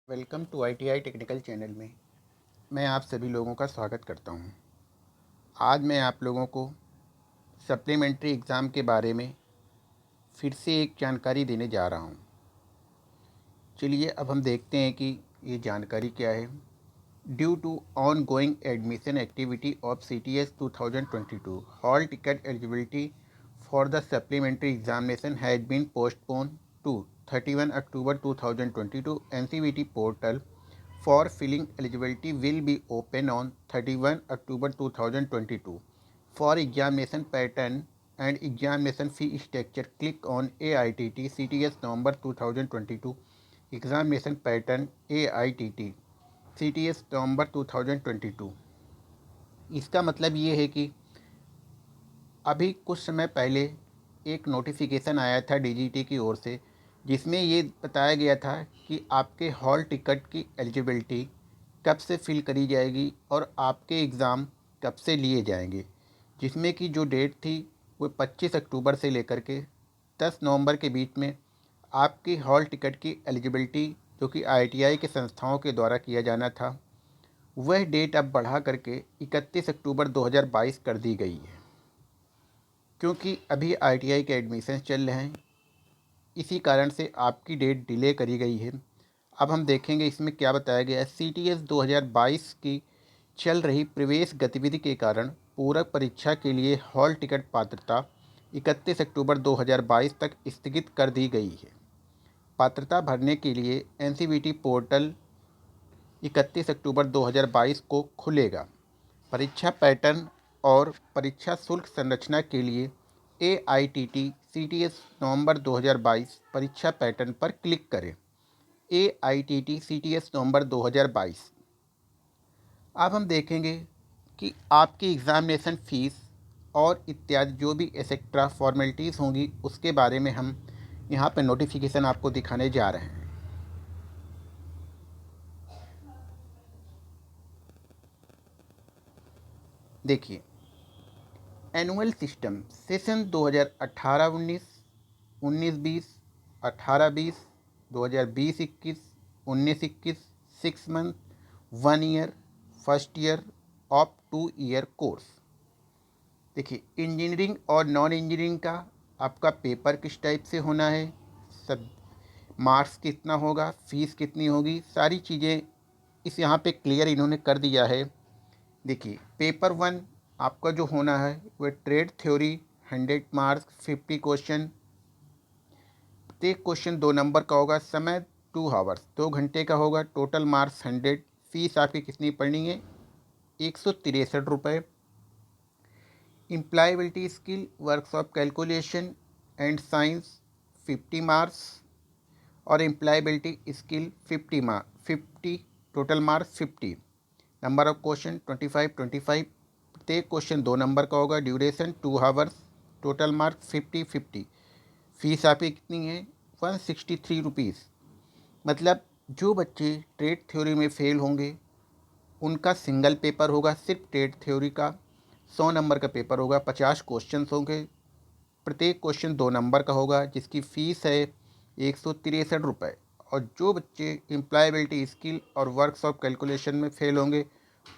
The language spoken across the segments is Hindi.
Welcome to ITI technical channel में मैं आप सभी लोगों का स्वागत करता हूं। आज मैं आप लोगों को सप्लीमेंट्री एग्ज़ाम के बारे में फिर से एक जानकारी देने जा रहा हूं। चलिए अब हम देखते हैं कि ये जानकारी क्या है। Due to ongoing admission activity of CTS 2022 hall ticket eligibility for the supplementary examination has been postpone to 31 October 2022. NCVT portal for filling eligibility will be open on 31 October 2022. For examination pattern and examination fee structure, click on AITT CTS November 2022 examination pattern AITT CTS November 2022। इसका मतलब ये है कि अभी कुछ समय पहले एक नोटिफिकेशन आया था DGT की ओर से, जिसमें ये बताया गया था कि आपके हॉल टिकट की एलिजिबिलिटी कब से फिल करी जाएगी और आपके एग्ज़ाम कब से लिए जाएंगे, जिसमें कि जो डेट थी वो 25 अक्टूबर से लेकर के 10 नवंबर के बीच में आपकी हॉल टिकट की एलिजिबिलिटी जो कि ITI के संस्थाओं के द्वारा किया जाना था, वह डेट अब बढ़ा करके 31 अक्टूबर 2022 कर दी गई है। क्योंकि अभी ITI के एडमिशन चल रहे हैं, इसी कारण से आपकी डेट डिले करी गई है। अब हम देखेंगे इसमें क्या बताया गया है। CTS 2022 की चल रही प्रवेश गतिविधि के कारण पूरक परीक्षा के लिए हॉल टिकट पात्रता 31 अक्टूबर 2022 तक स्थगित कर दी गई है। पात्रता भरने के लिए NCVT पोर्टल 31 अक्टूबर 2022 को खुलेगा। परीक्षा पैटर्न और परीक्षा शुल्क संरचना के लिए AITT CTS नवंबर 2022 परीक्षा पैटर्न पर क्लिक करें। AITT CTS नवंबर 2022। अब हम देखेंगे कि आपकी एग्ज़ामिनेशन फ़ीस और इत्यादि जो भी एक्सेट्रा फॉर्मेलिटीज़ होंगी उसके बारे में हम यहाँ पर नोटिफिकेशन आपको दिखाने जा रहे हैं। देखिए, annual system session 2018-19, 19-20, 18-20, 2020-21, 19-21, 6 month, 1 year, first year of 2 year course. देखिए, इंजीनियरिंग और नॉन इंजीनियरिंग का आपका पेपर किस टाइप से होना है, सब मार्क्स कितना होगा, फीस कितनी होगी, सारी चीज़ें इस यहाँ पे क्लियर इन्होंने कर दिया है। देखिए, पेपर 1 आपका जो होना है वह ट्रेड थ्योरी 100 मार्क्स 50 क्वेश्चन। प्रत्येक क्वेश्चन 2 नंबर का होगा। समय 2 आवर्स 2 घंटे का होगा। Total marks 100। फीस आपकी कितनी पड़नी है? 163 रुपये। Employability skill workshop calculation and science 50 marks और employability skill 50 total marks 50। Number of question 25। प्रत्येक क्वेश्चन 2 नंबर का होगा। Duration 2 hours. Total marks 50। Fees आपकी कितनी है? 163 रुपीज़। मतलब जो बच्चे ट्रेड थ्योरी में फेल होंगे उनका सिंगल पेपर होगा, सिर्फ ट्रेड थ्योरी का 100 नंबर का पेपर होगा। 50 क्वेश्चन होंगे। प्रत्येक क्वेश्चन 2 नंबर का होगा, जिसकी फ़ीस है 163 रुपये। और जो बच्चे एम्प्लॉयबिलिटी स्किल और वर्कशॉप कैलकुलेशन में फेल होंगे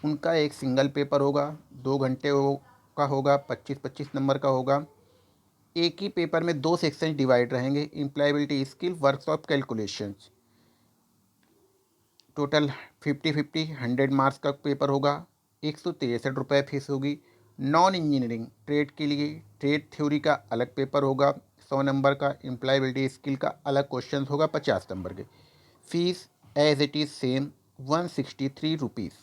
उनका एक सिंगल पेपर होगा, 2 घंटे का होगा, 25 नंबर का होगा। एक ही पेपर में 2 सेक्शन डिवाइड रहेंगे, employability skill workshop calculation. Total 50 100 marks का पेपर होगा। 163 रुपये फीस होगी। नॉन इंजीनियरिंग ट्रेड के लिए ट्रेड थ्योरी का अलग पेपर होगा 100 नंबर का। एम्प्लॉयबिलिटी स्किल का अलग क्वेश्चन होगा 50 नंबर के। Fees as it is same 163 rupees.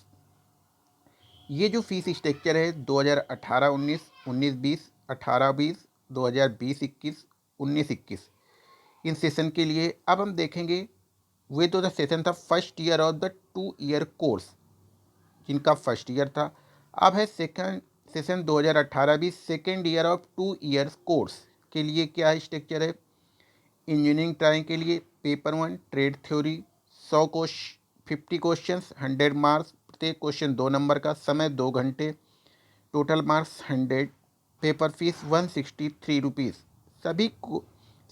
ये जो फीस स्ट्रक्चर है 2018-19, 19-20, 18-20, 2020-21, 19-21 इन सेशन के लिए। अब हम देखेंगे वे तो द सेशन था first year of the 2 year course, जिनका फर्स्ट ईयर था। अब है second session 2018-20 second year of 2 years course के लिए क्या स्ट्रक्चर है। इंजीनियरिंग ट्राइंग के लिए paper 1 trade theory 50 question 100 marks. प्रत्येक क्वेश्चन 2 नंबर का। समय 2 घंटे। Total marks 100। Paper fees 163 rupees.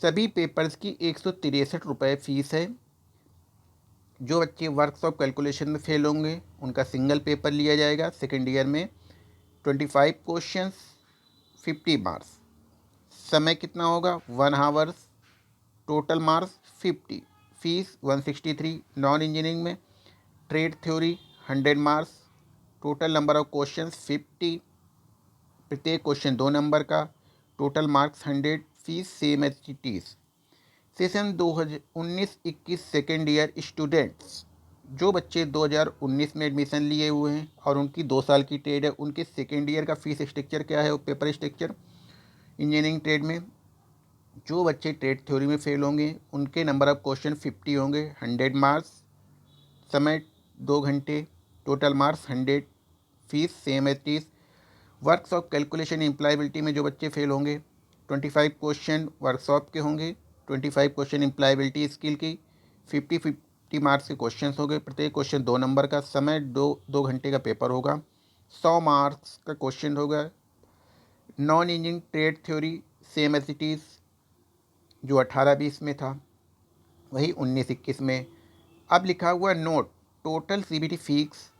सभी पेपर्स की 163 रुपये फीस है। जो बच्चे वर्कशॉप कैलकुलेशन में फेल होंगे उनका सिंगल पेपर लिया जाएगा सेकेंड ईयर में। 25 क्वेश्चंस, 50 मार्क्स। समय कितना होगा? 1 hours. Total marks 50। Fees 163। Non engineering में trade theory 100 marks. Total number of questions 50। प्रत्येक क्वेश्चन 2 नंबर का। Total marks 100। Fees same as it is. Session 2019-21 second year students, जो बच्चे 2019 में एडमिशन लिए हुए हैं और उनकी 2 साल की ट्रेड है, उनके सेकेंड ईयर का फीस स्ट्रक्चर क्या है? वो पेपर स्ट्रक्चर इंजीनियरिंग ट्रेड में जो बच्चे ट्रेड थ्योरी में फेल होंगे उनके नंबर ऑफ क्वेश्चन 50 होंगे, 100 मार्क्स। समय 2 घंटे। Total marks 100। Fees same as is. Workshop calculation employability में जो बच्चे फेल होंगे 25 क्वेश्चन वर्कशॉप के होंगे, 25 क्वेश्चन इम्प्लायबिलिटी स्किल की। 50 मार्क्स के क्वेश्चन होंगे, प्रत्येक क्वेश्चन 2 नंबर का। समय 2 घंटे का पेपर होगा। 100 मार्क्स का क्वेश्चन होगा। Non engineering trade theory same as it is, जो 18-20 में था वही 19-21 में। अब लिखा हुआ note, total CBT fees,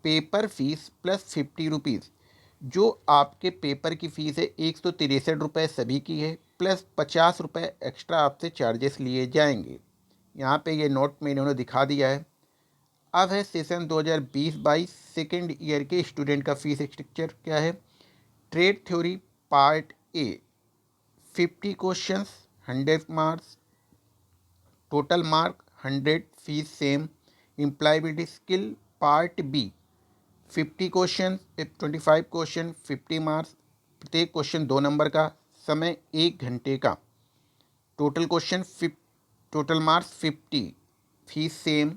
paper fees plus 50 rupees. जो आपके पेपर की फ़ीस है 163 रुपये सभी की है, प्लस 50 रुपये एक्स्ट्रा आपसे चार्जेस लिए जाएंगे। यहाँ पे ये नोट में इन्होंने दिखा दिया है। अब है सेशन 2020-22 सेकेंड ईयर के स्टूडेंट का फीस स्ट्रक्चर क्या है। Trade theory part A 50 questions, 100 marks. Total mark 100। Fees same. Employability skill part B 50 question, 25 question, 50 marks. प्रत्येक क्वेश्चन 2 नंबर का। समय 1 घंटे का। Total question total marks 50। Fees same.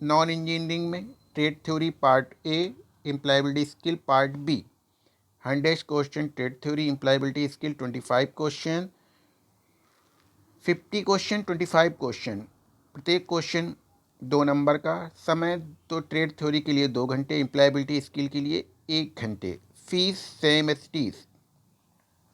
Non engineering में trade theory part A, employability skill part B 100 question trade theory employability skill 25 question, 50 question, 25 question. प्रत्येक क्वेश्चन 2 नंबर का। समय तो ट्रेड थ्योरी के लिए 2 घंटे, एम्प्लॉयबिलिटी स्किल के लिए 1 घंटे। Fees same as it is.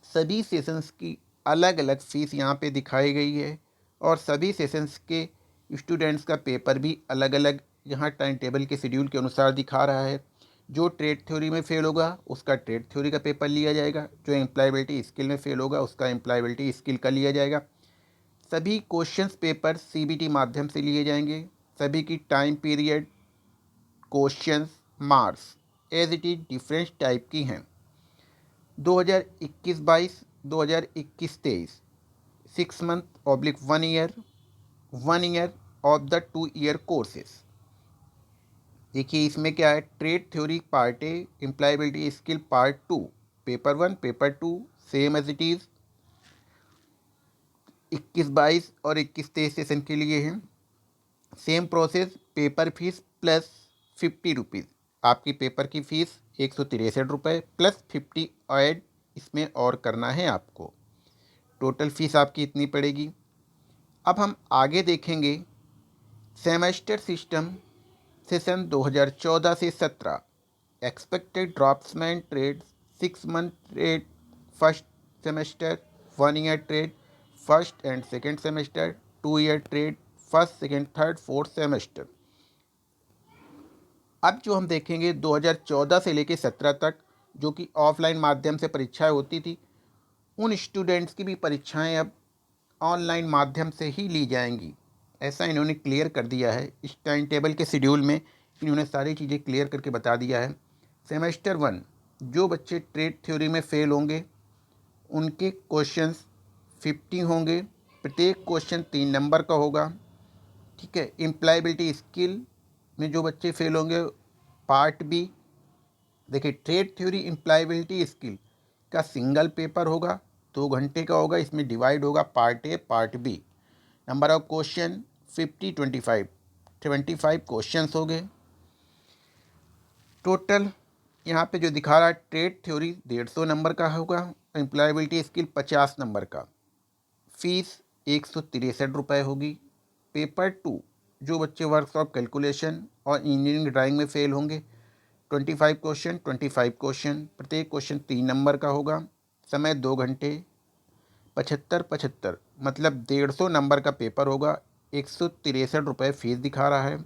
सभी सेशंस की अलग अलग फ़ीस यहाँ पे दिखाई गई है और सभी सेशंस के स्टूडेंट्स का पेपर भी अलग अलग यहाँ टाइम टेबल के शेड्यूल के अनुसार दिखा रहा है। जो ट्रेड थ्योरी में फेल होगा उसका ट्रेड थ्योरी का पेपर लिया जाएगा, जो एम्प्लॉयबिलिटी स्किल में फेल होगा उसका एम्प्लॉयबिलिटी स्किल का लिया जाएगा। सभी क्वेश्चंस पेपर सीबीटी माध्यम से लिए जाएंगे। सभी की time period, questions, marks as it is different type की हैं। 2021-22, 2021-23 6 month oblique 1 year, 1 year of the 2 year courses. देखिए इसमें क्या है, trade theory part A, employability skill part 2, paper 1, paper 2 same as it is 21-22 और 21-23 सेशन के लिए हैं। Same process, paper fees plus 50 rupees. आपकी पेपर की फ़ीस 163 रुपये प्लस 50 ऐड इसमें और करना है आपको। टोटल फीस आपकी इतनी पड़ेगी। अब हम आगे देखेंगे सेमेस्टर सिस्टम सेशन 2014 से 17। Expected draughtsman trade 6 month trade first semester, 1 year trade first and second semester, 2 year trade first second third fourth semester. अब जो हम देखेंगे 2014 से लेकर 17 तक, जो कि ऑफलाइन माध्यम से परीक्षाएं होती थी, उन स्टूडेंट्स की भी परीक्षाएं अब ऑनलाइन माध्यम से ही ली जाएंगी। ऐसा इन्होंने क्लियर कर दिया है। इस टाइम टेबल के शेड्यूल में इन्होंने सारी चीज़ें क्लियर करके बता दिया है। सेमेस्टर 1 जो बच्चे ट्रेड थ्योरी में फेल होंगे उनके क्वेश्चंस 50 होंगे, प्रत्येक क्वेश्चन 3 नंबर का होगा। ठीक है। एम्प्लॉयबिलिटी स्किल में जो बच्चे फेल होंगे पार्ट बी, देखिए ट्रेड थ्योरी एम्प्लॉयबिलिटी स्किल का सिंगल पेपर होगा, 2 घंटे का होगा। इसमें डिवाइड होगा part A part B. Number of question 50, 25 question हो गए टोटल। यहाँ पे जो दिखा रहा है ट्रेड थ्योरी 150 नंबर का होगा, एम्प्लॉयबिलिटी स्किल 50 नंबर का। फीस 163 रुपये होगी। पेपर 2 जो बच्चे वर्कशॉप कैलकुलेशन और इंजीनियरिंग ड्राइंग में फेल होंगे 25 क्वेश्चन, 25 क्वेश्चन, प्रत्येक क्वेश्चन 3 नंबर का होगा। समय 2 घंटे, 75 75 मतलब 150 नंबर का पेपर होगा। ₹163 फीस दिखा रहा है।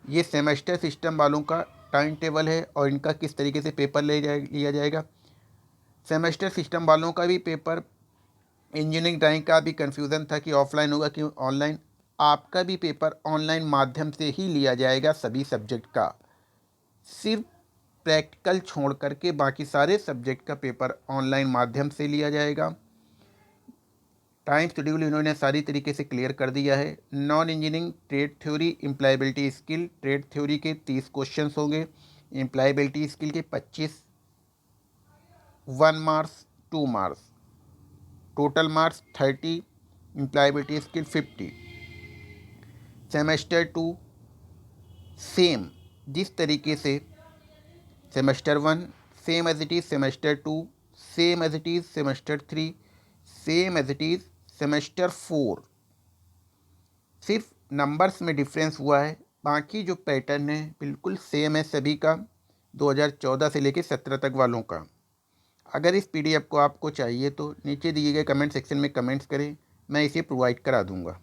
ये सेमेस्टर सिस्टम वालों का टाइम टेबल है और इनका किस तरीके से पेपर लिया जाएगा। सेमेस्टर सिस्टम वालों का भी पेपर, इंजीनियरिंग ड्राइंग का भी कन्फ्यूज़न था कि ऑफलाइन होगा कि ऑनलाइन। आपका भी पेपर ऑनलाइन माध्यम से ही लिया जाएगा। सभी सब्जेक्ट का, सिर्फ प्रैक्टिकल छोड़ करके बाकी सारे सब्जेक्ट का पेपर ऑनलाइन माध्यम से लिया जाएगा। टाइम शेड्यूल इन्होंने सारी तरीके से क्लियर कर दिया है। Non engineering trade theory, employability skill, trade theory के 30 क्वेश्चन होंगे, एम्प्लॉयबिलिटी स्किल के 25, 1 marks 2 marks, total marks 30, employability skill 50। Semester 2 same जिस तरीके से semester 1 same as it is, semester 2 same as it is, semester 3 same as it is, semester 4 सिर्फ नंबर्स में डिफरेंस हुआ है। बाकी जो पैटर्न है बिल्कुल सेम है सभी का, 2014 से लेकर 17 तक वालों का। अगर इस पीडीएफ को आपको चाहिए तो नीचे दिए गए कमेंट सेक्शन में कमेंट्स करें, मैं इसे प्रोवाइड करा दूंगा।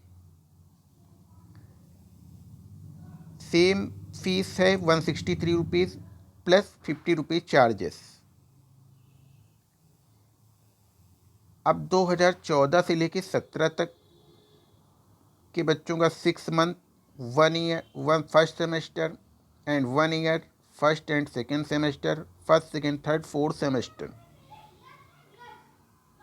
सेम फीस है 163 रुपीज़ प्लस 50 रुपीज़ चार्जेस। अब 2014 से लेकर 17 तक के बच्चों का 6 month, 1 year, 1 first semester and 1 year first and second semester, first second third fourth semester.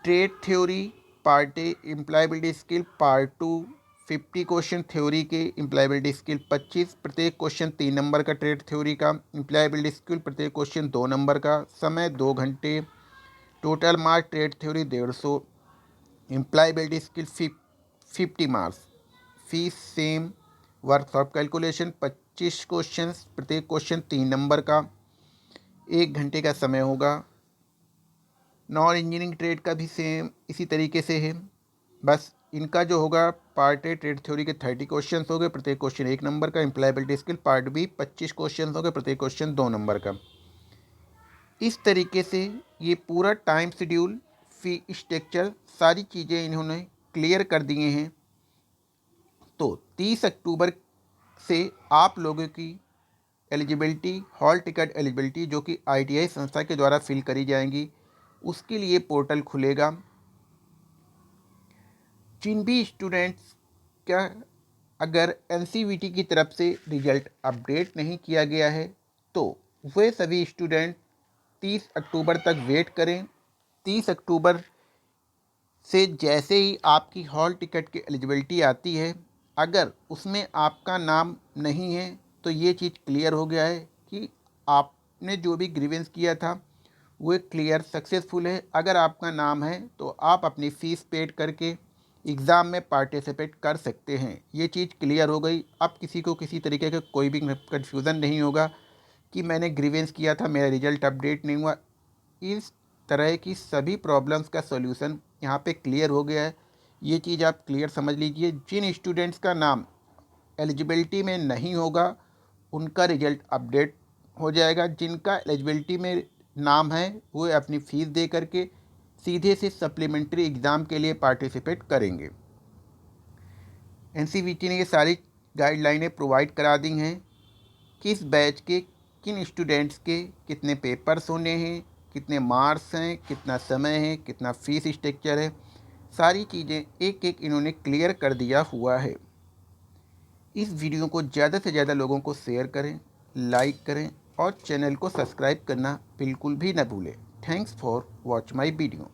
Trade theory part A, employability skill part 2, 50 question theory के, एम्प्लॉयबिलिटी स्किल 25, प्रत्येक क्वेश्चन 3 नंबर का ट्रेड थ्योरी का, एम्प्लॉयबिलिटी स्किल प्रत्येक क्वेश्चन 2 नंबर का, समय 2 घंटे, total marks trade theory 150, employability skill 50 marks. Fees same, workshop calculation 25 question, प्रत्येक क्वेश्चन 3 नंबर का, 1 घंटे का समय होगा। नॉन इंजीनियरिंग ट्रेड का भी सेम इसी तरीके से है, बस इनका जो होगा पार्ट ए ट्रेड थ्योरी के 30 क्वेश्चन हो गए, प्रत्येक क्वेश्चन 1 नंबर का, employability skill part B 25 question हो गए, प्रत्येक क्वेश्चन 2 नंबर का। इस तरीके से ये पूरा टाइम शेड्यूल, फी स्ट्रक्चर, सारी चीज़ें इन्होंने क्लियर कर दिए हैं। तो 30 अक्टूबर से आप लोगों की एलिजिबिलिटी, हॉल टिकट एलिजिबिलिटी जो कि ITI संस्था के द्वारा फिल करी जाएंगी, उसके लिए पोर्टल खुलेगा। जिन भी स्टूडेंट्स का अगर NCVT की तरफ से रिजल्ट अपडेट नहीं किया गया है तो वे सभी स्टूडेंट 30 अक्टूबर तक वेट करें। 30 अक्टूबर से जैसे ही आपकी हॉल टिकट की एलिजिबिलिटी आती है, अगर उसमें आपका नाम नहीं है तो ये चीज़ क्लियर हो गया है कि आपने जो भी ग्रीवेंस किया था वो क्लियर सक्सेसफुल है। अगर आपका नाम है तो आप अपनी फ़ीस पेड करके एग्ज़ाम में पार्टिसिपेट कर सकते हैं। ये चीज़ क्लियर हो गई। अब किसी को किसी तरीके का कोई भी कन्फ्यूज़न नहीं होगा कि मैंने ग्रीवेंस किया था, मेरा रिजल्ट अपडेट नहीं हुआ। इस तरह की सभी प्रॉब्लम्स का सॉल्यूशन यहाँ पे क्लियर हो गया है। ये चीज़ आप क्लियर समझ लीजिए। जिन स्टूडेंट्स का नाम एलिजिबिलिटी में नहीं होगा उनका रिजल्ट अपडेट हो जाएगा। जिनका एलिजिबिलिटी में नाम है वो अपनी फ़ीस दे करके सीधे से सप्लीमेंट्री एग्ज़ाम के लिए पार्टिसिपेट करेंगे। NCVT ने ये सारी गाइडलाइनें प्रोवाइड करा दी हैं। किस बैच के किन स्टूडेंट्स के कितने पेपर्स होने हैं, कितने मार्क्स हैं, कितना समय है, कितना फ़ीस स्ट्रक्चर है, सारी चीज़ें एक एक इन्होंने क्लियर कर दिया हुआ है। इस वीडियो को ज़्यादा से ज़्यादा लोगों को शेयर करें, लाइक करें और चैनल को सब्सक्राइब करना बिल्कुल भी न भूलें। Thanks for watch my video.